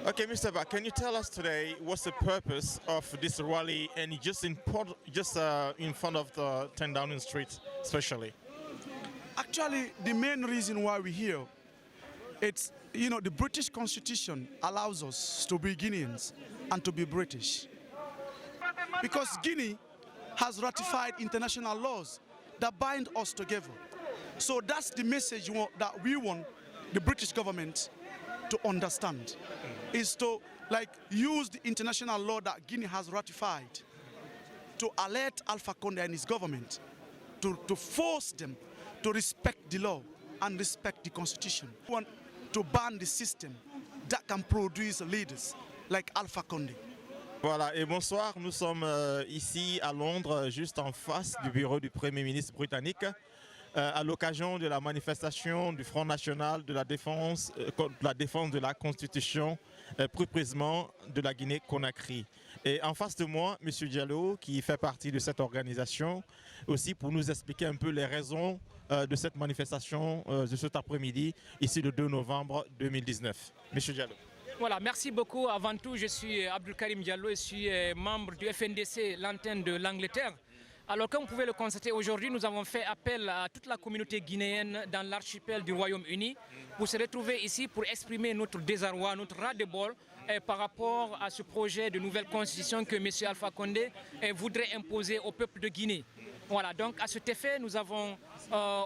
Okay, Mr. Ba, can you tell us today what's the purpose of this rally and in front of the 10 Downing Street especially? Actually, the main reason why we're here, it's, the British Constitution allows us to be Guineans and to be British. Because Guinea has ratified international laws that bind us together. So that's the message that we want the British government to understand, is to use the international law that Guinea has ratified to alert Alpha Condé and his government to force them to respect the law and respect the constitution. We want to ban the system that can produce leaders like Alpha Condé. Voilà, et bonsoir, nous sommes ici à Londres, juste en face du bureau du Premier ministre britannique, à l'occasion de la manifestation du Front National de la défense de la Constitution, plus précisément de la Guinée-Conakry. Et en face de moi, M. Diallo, qui fait partie de cette organisation, aussi pour nous expliquer un peu les raisons de cette manifestation de cet après-midi, ici le 2 novembre 2019. M. Diallo. Voilà, merci beaucoup. Avant tout, je suis Abdulkarim Diallo, je suis membre du FNDC, l'antenne de l'Angleterre. Alors, comme vous pouvez le constater, aujourd'hui, nous avons fait appel à toute la communauté guinéenne dans l'archipel du Royaume-Uni pour se retrouver ici pour exprimer notre désarroi, notre ras-le-bol par rapport à ce projet de nouvelle constitution que M. Alpha Condé voudrait imposer au peuple de Guinée. Voilà, donc à cet effet, nous avons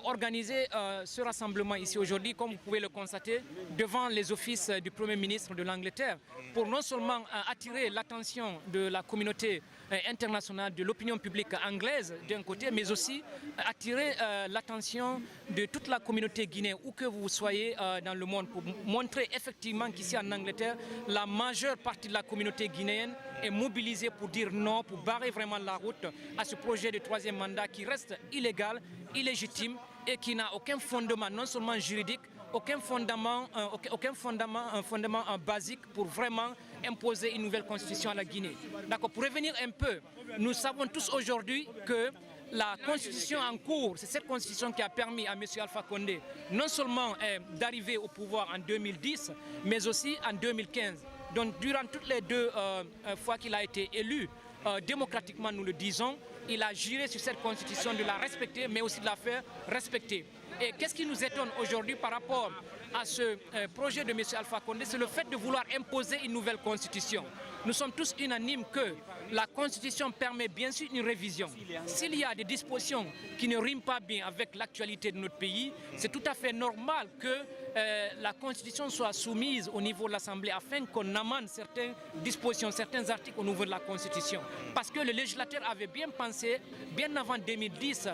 organisé ce rassemblement ici aujourd'hui, comme vous pouvez le constater, devant les offices du Premier ministre de l'Angleterre, pour non seulement attirer l'attention de la communauté internationale, de l'opinion publique anglaise d'un côté, mais aussi attirer l'attention de toute la communauté guinéenne, où que vous soyez dans le monde, pour montrer effectivement qu'ici en Angleterre, la majeure partie de la communauté guinéenne est mobilisée pour dire non, pour barrer vraiment la route à ce projet de troisième mandat qui reste illégal, illégitime et qui n'a aucun fondement, non seulement juridique, aucun fondement basique pour vraiment imposer une nouvelle constitution à la Guinée. D'accord, pour revenir un peu, nous savons tous aujourd'hui que la constitution en cours, c'est cette constitution qui a permis à M. Alpha Condé non seulement d'arriver au pouvoir en 2010, mais aussi en 2015. Donc durant toutes les deux fois qu'il a été élu, démocratiquement nous le disons, il a juré sur cette constitution de la respecter, mais aussi de la faire respecter. Et qu'est-ce qui nous étonne aujourd'hui par rapport à ce projet de M. Alpha Condé, c'est le fait de vouloir imposer une nouvelle constitution. Nous sommes tous unanimes que la constitution permet bien sûr une révision. S'il y a des dispositions qui ne riment pas bien avec l'actualité de notre pays, c'est tout à fait normal que la constitution soit soumise au niveau de l'Assemblée afin qu'on amende certaines dispositions, certains articles au niveau de la constitution. Parce que le législateur avait bien pensé, bien avant 2010,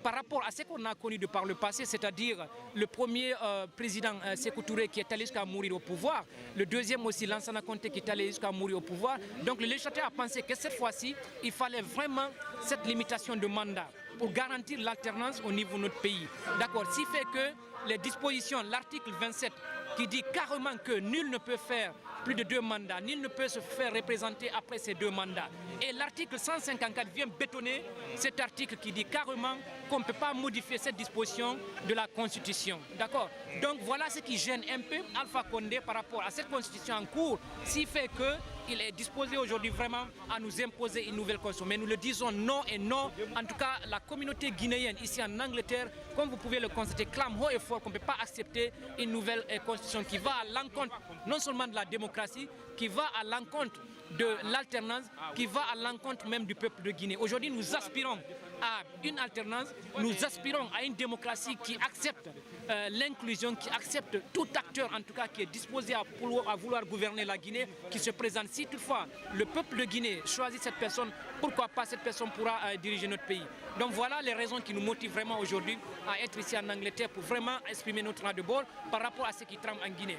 par rapport à ce qu'on a connu de par le passé, c'est-à-dire le premier président Sékou Touré qui est allé jusqu'à mourir au pouvoir, le deuxième aussi Lansana Conté qui est allé jusqu'à mourir au pouvoir. Donc le législateur a pensé que cette fois-ci, il fallait vraiment cette limitation de mandat pour garantir l'alternance au niveau de notre pays. D'accord, ce qui fait que les dispositions, l'article 27 qui dit carrément que nul ne peut faire plus de 2 mandats, nul ne peut se faire représenter après ces 2 mandats. Et l'article 154 vient bétonner cet article qui dit carrément qu'on ne peut pas modifier cette disposition de la Constitution. D'accord? Donc voilà ce qui gêne un peu Alpha Condé par rapport à cette Constitution en cours, ce qui fait qu'il est disposé aujourd'hui vraiment à nous imposer une nouvelle Constitution. Mais nous le disons non et non. En tout cas, la communauté guinéenne ici en Angleterre, comme vous pouvez le constater, clame haut et fort qu'on ne peut pas accepter une nouvelle Constitution qui va à l'encontre non seulement de la démocratie, qui va à l'encontre de l'alternance, qui va à l'encontre même du peuple de Guinée. Aujourd'hui, nous aspirons à une alternance, nous aspirons à une démocratie qui accepte l'inclusion, qui accepte tout acteur en tout cas qui est disposé à vouloir gouverner la Guinée, qui se présente. Si toutefois le peuple de Guinée choisit cette personne, pourquoi pas cette personne pourra diriger notre pays. Donc voilà les raisons qui nous motivent vraiment aujourd'hui à être ici en Angleterre pour vraiment exprimer notre ras-le-bol par rapport à ce qui trame en Guinée.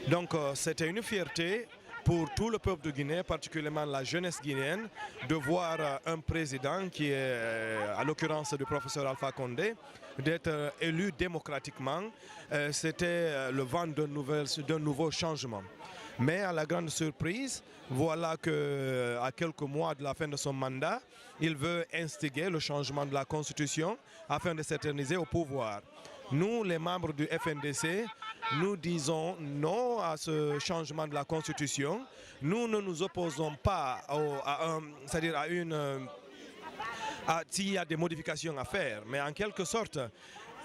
Donc c'était une fierté pour tout le peuple de Guinée, particulièrement la jeunesse guinéenne, de voir un président qui est, à l'occurrence du professeur Alpha Condé, d'être élu démocratiquement. C'était le vent d'un nouveau changement. Mais à la grande surprise, voilà qu'à quelques mois de la fin de son mandat, il veut instiguer le changement de la Constitution afin de s'éterniser au pouvoir. Nous, les membres du FNDC, nous disons non à ce changement de la Constitution. Nous ne nous opposons pas c'est-à-dire s'il y a des modifications à faire, mais en quelque sorte,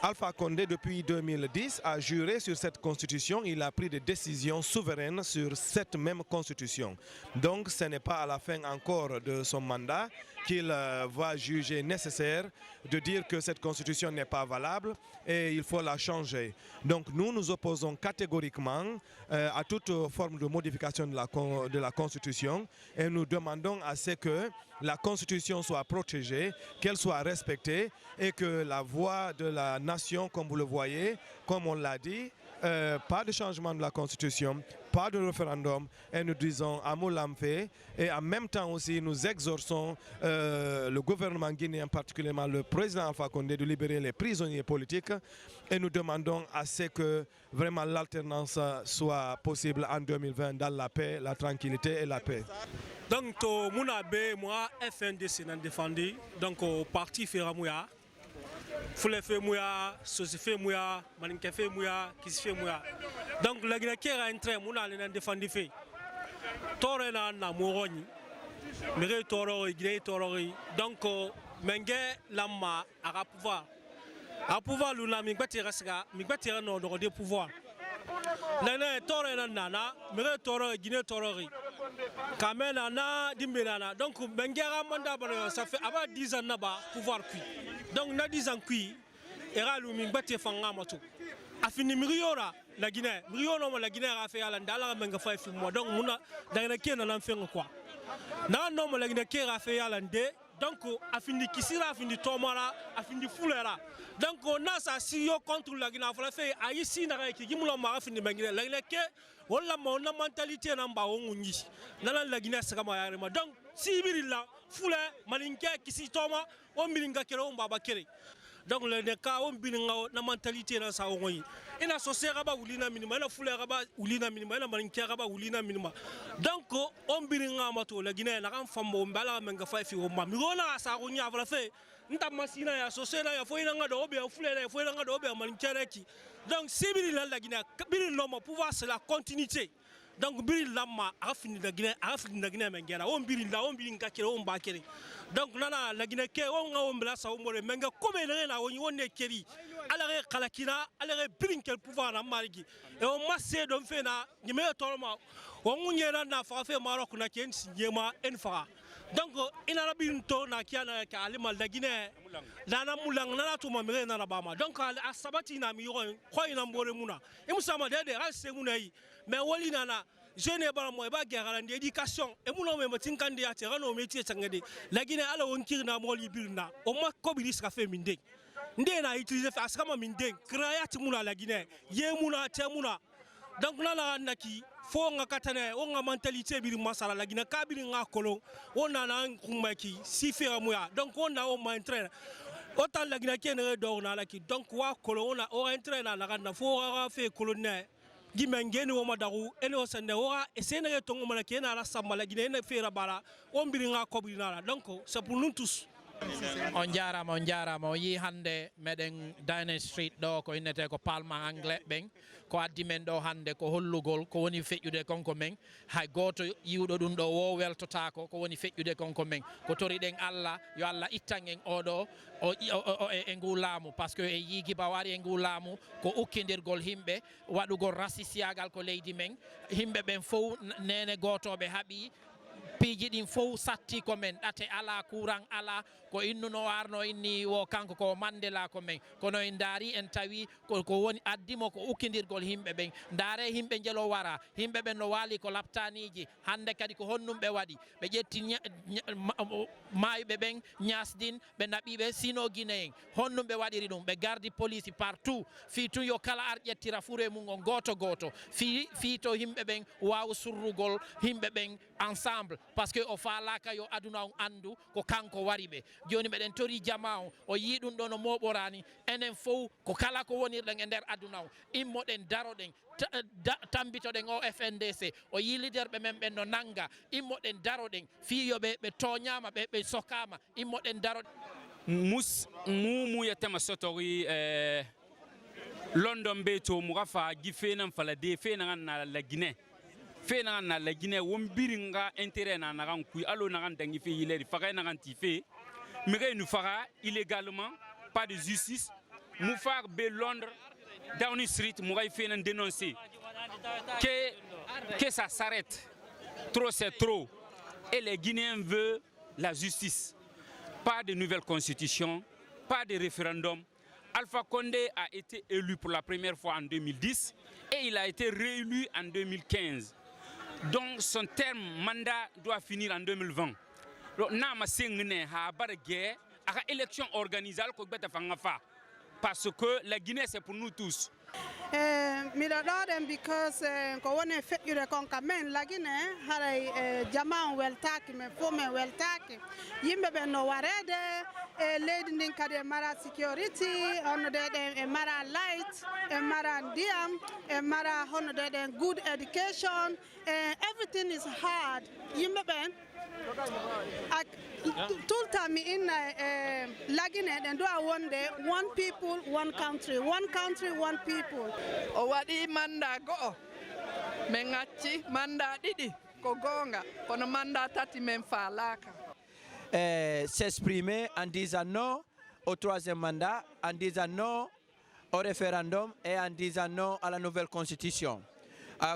Alpha Condé, depuis 2010, a juré sur cette constitution. Il a pris des décisions souveraines sur cette même constitution. Donc, ce n'est pas à la fin encore de son mandat qu'il va juger nécessaire de dire que cette constitution n'est pas valable et il faut la changer. Donc, nous nous opposons catégoriquement à toute forme de modification de la constitution et nous demandons à ce que la constitution soit protégée, qu'elle soit respectée et que la voix de la nation, comme vous le voyez, comme on l'a dit, pas de changement de la constitution, pas de référendum, et nous disons Amour Lamfé, et en même temps aussi nous exhorçons le gouvernement guinéen, particulièrement le président Alpha Condé, de libérer les prisonniers politiques, et nous demandons à ce que vraiment l'alternance soit possible en 2020 dans la paix, la tranquillité et la paix. Donc, moi, FNDC n'a défendu, donc au parti Ferramouya. Foule fait mouya, Sosi fait mouya, Maninke fait mouya, Kisi fait mouya. Donc la Guinée a entré, mouna l'en défendu fait. Torena na mouroni, Mire Torori, Guinée Torori. Donc Menge Lama a pouvoir. A pouvoir l'una migbati rasga, migbati no de pouvoir. L'année Torena nana, Mire Torori, Guinée Torori. Kamena na dimbelana. Donc Mengera manda ça fait avant 10 ans là-bas pouvoir puis. Donc, na 10 ans qui era lumi ngati fanga mato afini miriora la Guinée miriona la Guinée a fait ala ndala menga fa fi mo donc muna da na kena na fenga quoi na no la Guinée a fait ala ndé donc afini kisira afini tomara afini fulera donc on a ça si yo contre la Guinée fa fait ayisi na ki gimula ma afini menga la Guinée ke wala mo na mentalité na mba wongi na la Guinée saka ma yarema donc si birilla fule malinke kisi toma on bilinga kere on baba kere donc le cas on bilinga na mentalité na sa onyi ina so se raba ulina minima na fule raba ulina minima na malinke raba ulina minima donc on bilinga mato la Guinée na kan fambo mbala menga fa fi o ma mi rona sa onya avla fe nta masina ya so se na ya fo ina ngado obe fule na fo ina ngado obe malinke reki donc si bilila la Guinée bilil no pouvoir c'est la continuité. Donc biri lama afini la Guinée mengera on biri la on bilinga kere on ba kere donc nana la Guinée ke on nga on bla sa on more menga comme na on ne keri ala re kalakina ala re bilinga pouvoir na marigi et on masse don fe na nyeme tolma on nyera na fa fe Maroc na ken signema en fa donc ina rabin to na kiana ka alima la Guinée nana mulang nana to mamere na bama donc a sabati na mi yo ko ina mbore muna e musama de rase muna yi mais wali nana jeune ba mo ba garande éducation e muno me matinkande ya te rano métier sangade la Guinée ala won kirna mo li birna o ma ko bi ska fe minde ndé na utiliser fa askama minde créat muna la Guinée ye muna te muna donc nana naki fo nga katane o nga mentalité bir masala la Guinée ka bir nga kolon on nana kumaki si Ferramouya donc on a au m'entraîner autant la Guinée qui ne dort na la ki donc wa kolon on entraîner na fo ra fait colonel Gimengeni wo madaru ene o sende ora esene tongo mala kena ala sambala Guinée ne fera bala on biringa ko binala donc c'est pour nous tous. On jarama o yi hande meɗen Downing Street ɗo ko innete ko parlement anglais ɓen ko addi men ɗo hande ko hollugol ko woni feƴƴude konko men hay goto yiwɗo ɗum ɗo wo weltotako ko woni feƴƴude konko men ko toriɗen Allah yo Allah ittan en oɗo e ngu laamu par ce que e yigiba wari e ngu laamu ko ukkidirgol himɓe waɗugol rasisiyagal ko leydi men himɓe ɓen fof nene gotoɓe haaɓi piiji ɗin fof satti ko men ɗate ala courant ala ko innuno arno inni wo kanko ko Mandela ko men kono en daari en tawi ko woni addimo ko ukkidirgol himɓe ɓen ndaare himɓe jelo wara himɓe ɓen no waali ko laptaniji hande kadi ko honnumɓe waɗi ɓe ƴetti mayɓe ɓen ñasdin ɓe naɓiɓe sino Guinéen honnumɓe waɗiri ɗum ɓe gardi police partout fi tun yo kala ar ƴettira fure mum on goto goto fi to himɓe ɓen wawa surrugol himɓe ɓen ensemble par ce que o falaka yo aduna on andu ko kanko wari ɓe joni meɗen tori jama o yi ɗum ɗo no moɓorani enen fof ko kala ko wonirɗen e nder aduna o immoɗen daroɗen tambitoɗen o FNDC o yi leaderɓe men ɓen no nanga immoɗen daroɗen fiyoɓe ɓe toñama ɓe sokama immoɗen daroɗen mumu yetema sotori London beto mugafa gifena falade fena na la Guinée fena na la Guinée wombiringa intérêt na naran kui alo naran dangi fe yileri faga naran tife mire nous fera illégalement pas de justice moufar be Londres Downing Street mouray fena dénoncer que ça s'arrête trop c'est trop et les Guinéens veulent la justice, pas de nouvelle constitution, pas de référendum. Alpha Condé a été élu pour la première fois en 2010 et il a été réélu en 2015. Donc son terme mandat doit finir en 2020. Donc nama sengné ha bargue à élection organisée parce que la Guinée c'est pour nous tous. Because Kowone fet yure konka men lagine haray jaman weltaki me fome weltaki yimbe be no warede lady nin kade mara security on de mara light mara diam mara hono de good education everything is hard yimbe ben tout time in lagine and do one day one people one country one people. O wadi manda go mengachi manda didi kogonga kono manda tati memfalaka s'exprimer en disant non au troisième mandat, en disant non au référendum et en disant non à la nouvelle constitution.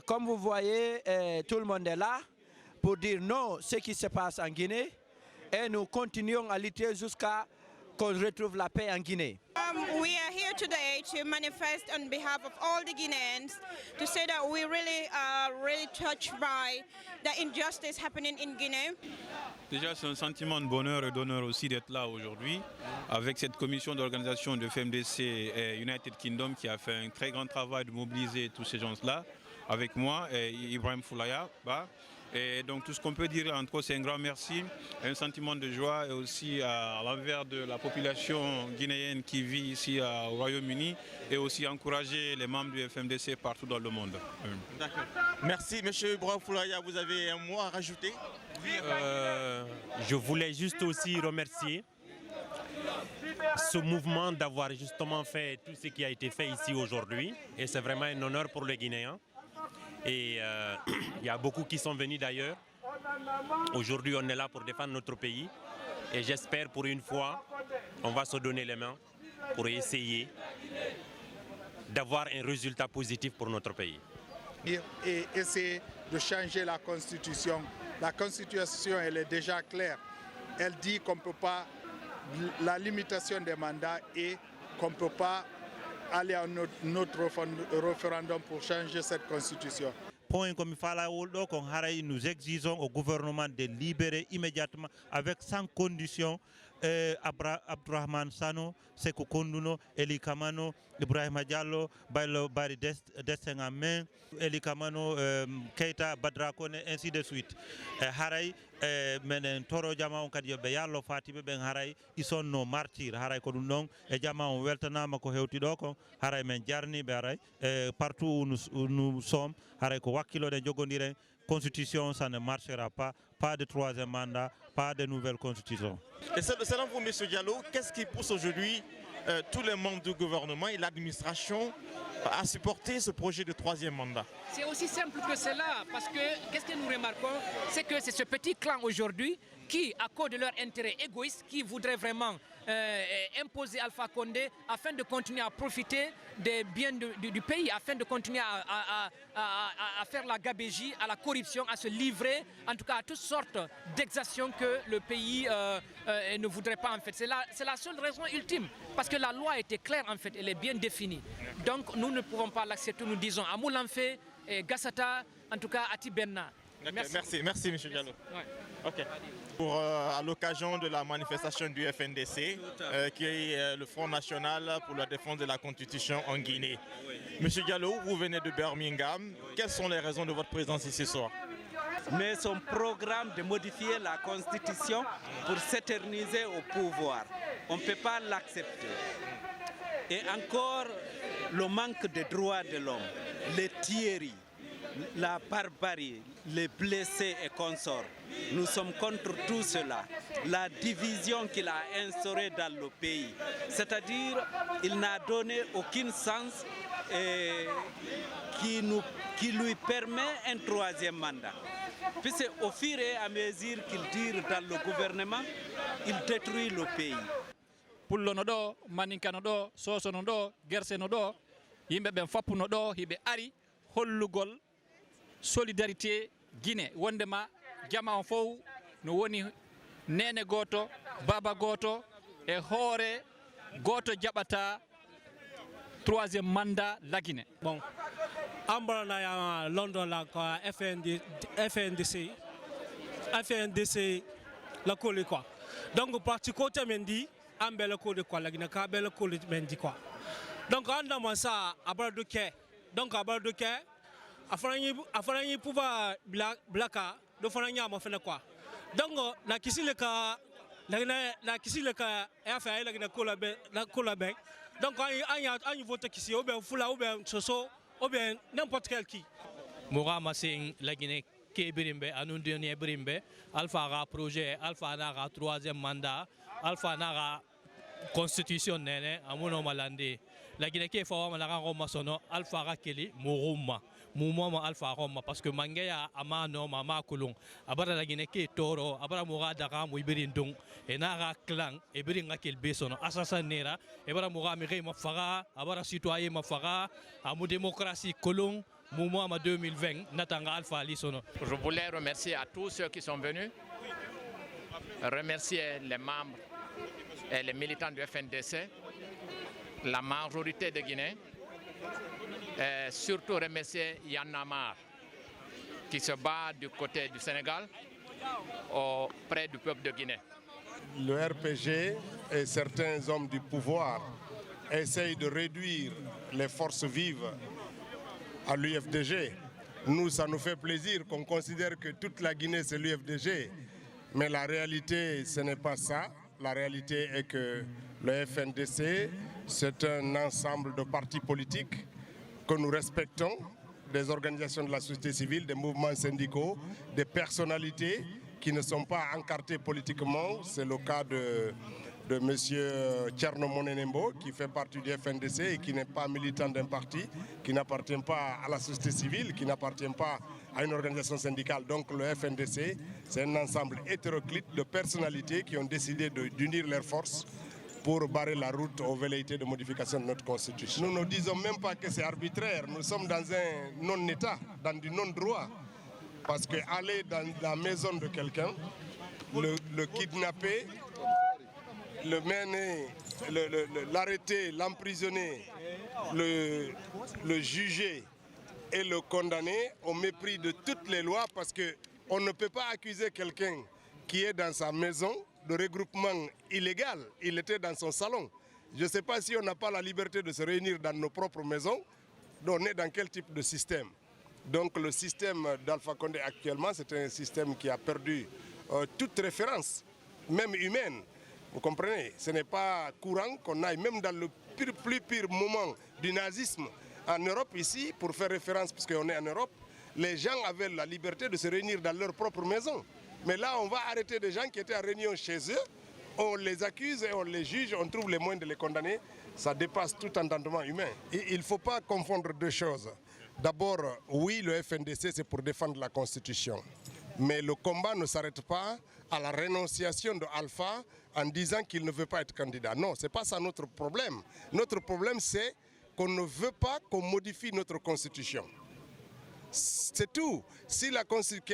Comme vous voyez, tout le monde est là pour dire non à ce qui se passe en Guinée et nous continuons à lutter jusqu'à qu'on retrouve la paix en Guinée. We are here today to manifest on behalf of all the Guineans to say that we really are touched by the injustice happening in Guinea. Déjà, c'est un sentiment de bonheur et d'honneur aussi d'être là aujourd'hui avec cette commission d'organisation de FMDC et United Kingdom qui a fait un très grand travail de mobiliser tous ces gens-là avec moi et Ibrahim Foulaya. Et donc tout ce qu'on peut dire entre eux, c'est un grand merci, un sentiment de joie et aussi à l'envers de la population guinéenne qui vit ici au Royaume-Uni et aussi encourager les membres du FMDC partout dans le monde. D'accord. Merci M. Ibrahim Foulaya, vous avez un mot à rajouter? Je voulais juste aussi remercier ce mouvement d'avoir justement fait tout ce qui a été fait ici aujourd'hui et c'est vraiment un honneur pour les Guinéens. Et il y a beaucoup qui sont venus d'ailleurs. Aujourd'hui, on est là pour défendre notre pays. Et j'espère pour une fois, on va se donner les mains pour essayer d'avoir un résultat positif pour notre pays. Et essayer de changer la Constitution. La Constitution, elle est déjà claire. Elle dit qu'on ne peut pas, la limitation des mandats et qu'on ne peut pas aller à notre référendum pour changer cette constitution. Point comme nous exigeons au gouvernement de libérer immédiatement avec sans condition Abdourahmane Sano, Sékou Konduno, Eli Kamano, Ibrahima Diallo, Baylo Bari Dessengamen, Eli Kamano, Keita Badrakone, ainsi de suite. Haray, menen Toro Jama on kadi be yallo Fatibe ben haray ils sont nos martyrs haray ko dum non e jama on weltanama ko hewti do ko haray men jarni be haray partout où nous sommes haray ko wakkilo de jogondire constitution ça ne marchera pas de troisième mandat, pas de nouvelle constitution. Et selon vous, M. Diallo, qu'est-ce qui pousse aujourd'hui tous les membres du gouvernement et l'administration à supporter ce projet de troisième mandat? C'est aussi simple que cela, parce que qu'est-ce que nous remarquons, c'est que c'est ce petit clan aujourd'hui qui, à cause de leur intérêt égoïste, qui voudrait vraiment imposer Alpha Condé afin de continuer à profiter des biens du pays, afin de continuer à faire la gabégie, à la corruption, à se livrer, en tout cas à toutes sortes d'exactions que le pays ne voudrait pas en fait. C'est la seule raison ultime, parce que la loi était claire en fait, elle est bien définie. Donc nous ne pouvons pas l'accepter, nous disons à Moulanfé, Gassata, en tout cas à Tiberna. Merci M. Diallo. Ouais. Okay. À l'occasion de la manifestation du FNDC, qui est le Front National pour la défense de la Constitution en Guinée. Monsieur Diallo, vous venez de Birmingham. Quelles sont les raisons de votre présence ici ce soir? Mais son programme de modifier la Constitution pour s'éterniser au pouvoir, on ne peut pas l'accepter. Et encore, le manque de droits de l'homme, les tueries, la barbarie, les blessés et consorts. Nous sommes contre tout cela. La division qu'il a instaurée dans le pays. C'est-à-dire, il n'a donné aucun sens qui lui permet un troisième mandat. Puis c'est au fur et à mesure qu'il tire dans le gouvernement, il détruit le pays. Pullo no ɗo, maninka no ɗo, soso no ɗo, gerse no ɗo, yimɓe ɓen fappu no ɗo, hiɓe ari hollugol solidarité Guinée. Wondema jama on fof no woni nene goto, baba goto e hoore goto jaɓata troisième mandat la Guinée. Bon, ambrana ya London la quoi FNDC la colle quoi. Donc parti côté Mendy ambele colle quoi la Guinée ka belle colle Mendy quoi. Donc anda moi ça abado ke. Donc abado ke afanyi pouvoir blaka do fananya mo fena quoi. Donc na kisile ka la kisile ka affaire la Guinée colle be donc on vote ici ou bien Fula ou bien Soso ou bien n'importe quel qui. Moura Massing la Guinée qui Birimbe anu dernier Birimbe Alpha ra projet Alpha nara troisième mandat Alpha nara constitution nene amuno malandi la Guinée qui faut malaka Roma sono Alpha ra keli Muruma Mumoma Alpha Roma parce que Mangaya amano mama kulung abara la Guinée qui toro abara Moura dara mu Birindung et nara clan et Biringa kil besono assassin nera et bara Moura mire mafara abara citoyen mafara amu démocratie kulung Mouma 2020 Natanga Alpha Lisono. Je voulais remercier à tous ceux qui sont venus, remercier les membres et les militants du FNDC, la majorité de Guinée, et surtout remercier Y'en a marre qui se bat du côté du Sénégal auprès du peuple de Guinée. Le RPG et certains hommes du pouvoir essayent de réduire les forces vives à l'UFDG. Nous, ça nous fait plaisir qu'on considère que toute la Guinée, c'est l'UFDG. Mais la réalité, ce n'est pas ça. La réalité est que le FNDC, c'est un ensemble de partis politiques que nous respectons, des organisations de la société civile, des mouvements syndicaux, des personnalités qui ne sont pas encartées politiquement. C'est le cas de M. Thierno Monenembo, qui fait partie du FNDC et qui n'est pas militant d'un parti, qui n'appartient pas à la société civile, qui n'appartient pas à une organisation syndicale. Donc le FNDC, c'est un ensemble hétéroclite de personnalités qui ont décidé d'unir leurs forces pour barrer la route aux velléités de modification de notre constitution. Nous ne disons même pas que c'est arbitraire, nous sommes dans un non-État, dans du non-droit. Parce qu'aller dans la maison de quelqu'un, le kidnapper, le mener, l'arrêter, l'emprisonner, le juger et le condamner au mépris de toutes les lois, parce qu'on ne peut pas accuser quelqu'un qui est dans sa maison de regroupement illégal. Il était dans son salon. Je ne sais pas si on n'a pas la liberté de se réunir dans nos propres maisons. On est dans quel type de système? Donc le système d'Alpha Condé actuellement, c'est un système qui a perdu toute référence, même humaine. Vous comprenez? Ce n'est pas courant qu'on aille, même dans le plus pire moment du nazisme en Europe, ici, pour faire référence, puisqu'on est en Europe, les gens avaient la liberté de se réunir dans leur propre maison. Mais là, on va arrêter des gens qui étaient en réunion chez eux, on les accuse et on les juge, on trouve les moyens de les condamner. Ça dépasse tout entendement humain. Et il ne faut pas confondre deux choses. D'abord, oui, le FNDC, c'est pour défendre la Constitution. Mais le combat ne s'arrête pas à la rénonciation de Alpha en disant qu'il ne veut pas être candidat. Non, ce n'est pas ça notre problème. Notre problème, c'est qu'on ne veut pas qu'on modifie notre Constitution. C'est tout. Si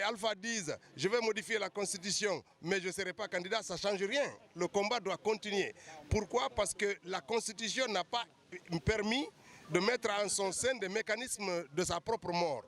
Alpha dise « je vais modifier la Constitution, mais je ne serai pas candidat », ça ne change rien. Le combat doit continuer. Pourquoi? Parce que la Constitution n'a pas permis de mettre en son sein des mécanismes de sa propre mort.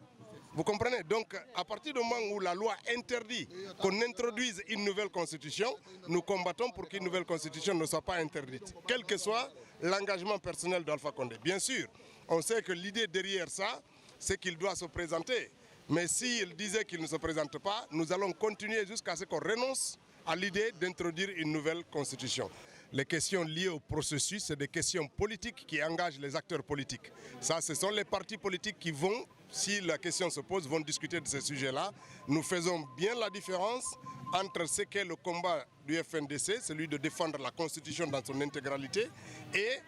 Vous comprenez? Donc, à partir du moment où la loi interdit qu'on introduise une nouvelle constitution, nous combattons pour qu'une nouvelle constitution ne soit pas interdite, quel que soit l'engagement personnel d'Alpha Condé. Bien sûr, on sait que l'idée derrière ça, c'est qu'il doit se présenter. Mais s'il disait qu'il ne se présente pas, nous allons continuer jusqu'à ce qu'on renonce à l'idée d'introduire une nouvelle constitution. Les questions liées au processus, c'est des questions politiques qui engagent les acteurs politiques. Ça, ce sont les partis politiques qui vont si la question se pose, vont discuter de ces sujets-là. Nous faisons bien la différence entre ce qu'est le combat du FNDC, celui de défendre la Constitution dans son intégralité, et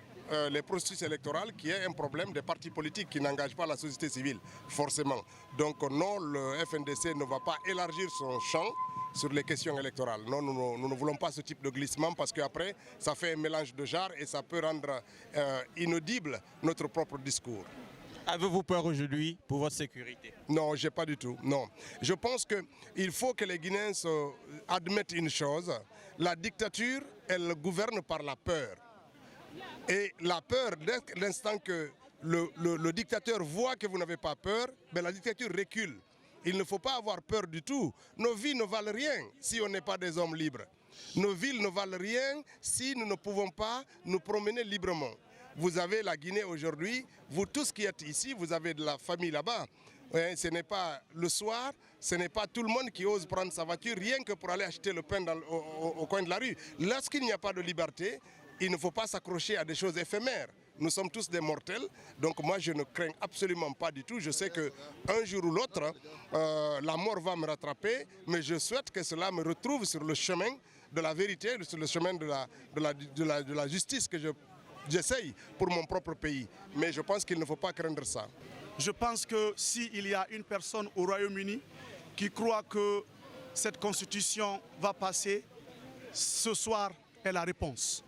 les processus électoraux, qui est un problème des partis politiques qui n'engagent pas la société civile, forcément. Donc non, le FNDC ne va pas élargir son champ sur les questions électorales. Non, nous ne voulons pas ce type de glissement parce qu'après, ça fait un mélange de genres et ça peut rendre inaudible notre propre discours. Avez-vous peur aujourd'hui pour votre sécurité? Non, j'ai pas du tout, non. Je pense qu'il faut que les Guinéens admettent une chose, la dictature, elle gouverne par la peur. Et la peur, dès l'instant que le dictateur voit que vous n'avez pas peur, ben la dictature recule. Il ne faut pas avoir peur du tout. Nos vies ne valent rien si on n'est pas des hommes libres. Nos villes ne valent rien si nous ne pouvons pas nous promener librement. Vous avez la Guinée aujourd'hui, vous tous qui êtes ici, vous avez de la famille là-bas. Ce n'est pas le soir, ce n'est pas tout le monde qui ose prendre sa voiture rien que pour aller acheter le pain au coin de la rue. Lorsqu'il n'y a pas de liberté, il ne faut pas s'accrocher à des choses éphémères. Nous sommes tous des mortels, donc moi je ne crains absolument pas du tout. Je sais qu'un jour ou l'autre, la mort va me rattraper, mais je souhaite que cela me retrouve sur le chemin de la vérité, sur le chemin de la justice que j'essaye pour mon propre pays. Mais je pense qu'il ne faut pas craindre ça. Je pense que s'il y a une personne au Royaume-Uni qui croit que cette constitution va passer, ce soir est la réponse.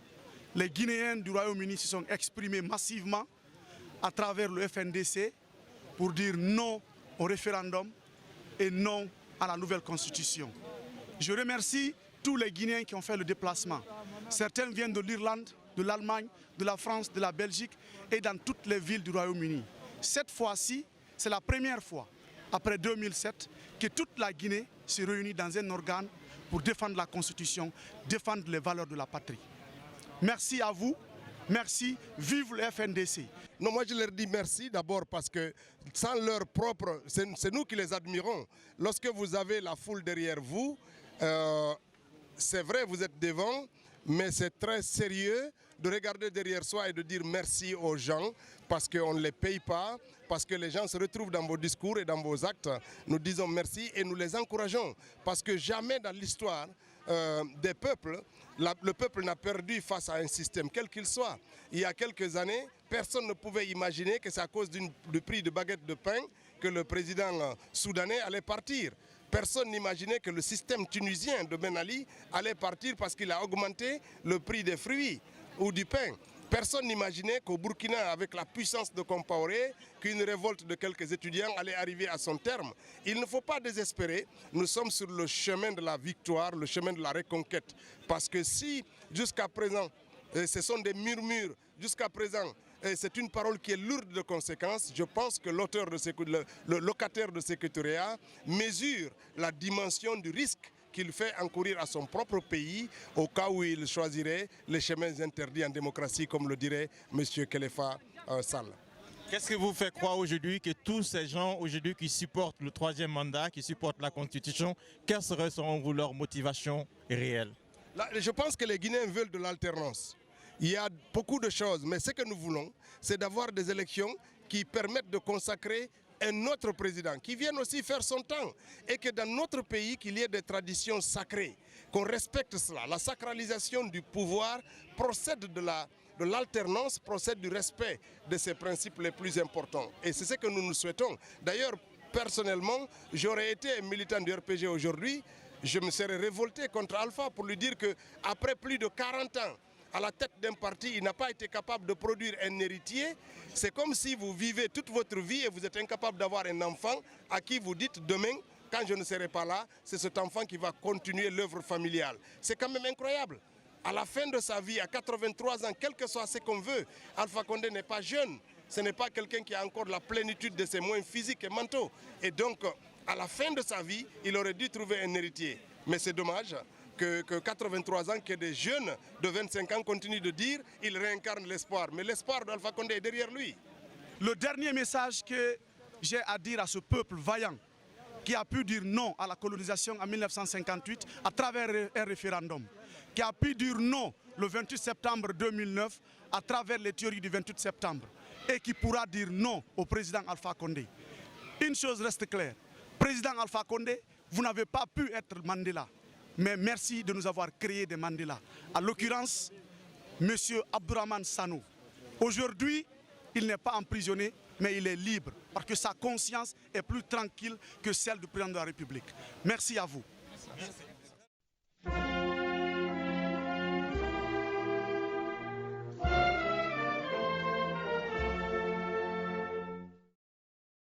Les Guinéens du Royaume-Uni se sont exprimés massivement à travers le FNDC pour dire non au référendum et non à la nouvelle constitution. Je remercie tous les Guinéens qui ont fait le déplacement. Certains viennent de l'Irlande, de l'Allemagne, de la France, de la Belgique et dans toutes les villes du Royaume-Uni. Cette fois-ci, c'est la première fois, après 2007, que toute la Guinée se réunit dans un organe pour défendre la Constitution, défendre les valeurs de la patrie. Merci à vous, merci, vive le FNDC. Non, moi je leur dis merci d'abord parce que sans leur propre, c'est nous qui les admirons. Lorsque vous avez la foule derrière vous, c'est vrai, vous êtes devant, mais c'est très sérieux de regarder derrière soi et de dire merci aux gens parce qu'on ne les paye pas, parce que les gens se retrouvent dans vos discours et dans vos actes. Nous disons merci et nous les encourageons parce que jamais dans l'histoire des peuples, le peuple n'a perdu face à un système, quel qu'il soit. Il y a quelques années, personne ne pouvait imaginer que c'est à cause du prix de baguette de pain que le président soudanais allait partir. Personne n'imaginait que le système tunisien de Ben Ali allait partir parce qu'il a augmenté le prix des fruits ou du pain. Personne n'imaginait qu'au Burkina, avec la puissance de Compaoré, qu'une révolte de quelques étudiants allait arriver à son terme. Il ne faut pas désespérer, nous sommes sur le chemin de la victoire, le chemin de la reconquête. Parce que si, jusqu'à présent, ce sont des murmures, jusqu'à présent, c'est une parole qui est lourde de conséquences. Je pense que le locataire de secrétariat mesure la dimension du risque qu'il fait encourir à son propre pays au cas où il choisirait les chemins interdits en démocratie, comme le dirait M. Khalifa Sall. Qu'est-ce qui vous fait croire aujourd'hui que tous ces gens aujourd'hui qui supportent le troisième mandat, qui supportent la Constitution, quelles seraient selon vous leurs motivations réelles? Je pense que les Guinéens veulent de l'alternance. Il y a beaucoup de choses, mais ce que nous voulons, c'est d'avoir des élections qui permettent de consacrer un autre président, qui vienne aussi faire son temps, et que dans notre pays, qu'il y ait des traditions sacrées, qu'on respecte cela. La sacralisation du pouvoir procède de l'alternance, procède du respect de ces principes les plus importants. Et c'est ce que nous souhaitons. D'ailleurs, personnellement, j'aurais été un militant du RPG aujourd'hui, je me serais révolté contre Alpha pour lui dire qu'après plus de 40 ans, à la tête d'un parti, il n'a pas été capable de produire un héritier. C'est comme si vous vivez toute votre vie et vous êtes incapable d'avoir un enfant à qui vous dites demain, quand je ne serai pas là, c'est cet enfant qui va continuer l'œuvre familiale. C'est quand même incroyable. À la fin de sa vie, à 83 ans, quel que soit ce qu'on veut, Alpha Condé n'est pas jeune. Ce n'est pas quelqu'un qui a encore la plénitude de ses moyens physiques et mentaux. Et donc, à la fin de sa vie, il aurait dû trouver un héritier. Mais c'est dommage que 83 ans, que des jeunes de 25 ans continuent de dire il réincarne l'espoir. Mais l'espoir d'Alpha Condé est derrière lui. Le dernier message que j'ai à dire à ce peuple vaillant qui a pu dire non à la colonisation en 1958 à travers un référendum, qui a pu dire non le 28 septembre 2009 à travers les théories du 28 septembre et qui pourra dire non au président Alpha Condé. Une chose reste claire. Président Alpha Condé, vous n'avez pas pu être Mandela. Mais merci de nous avoir créé des Mandela. À l'occurrence, M. Abdourahmane Sano. Aujourd'hui, il n'est pas emprisonné, mais il est libre. Parce que sa conscience est plus tranquille que celle du président de la République. Merci à vous. Merci.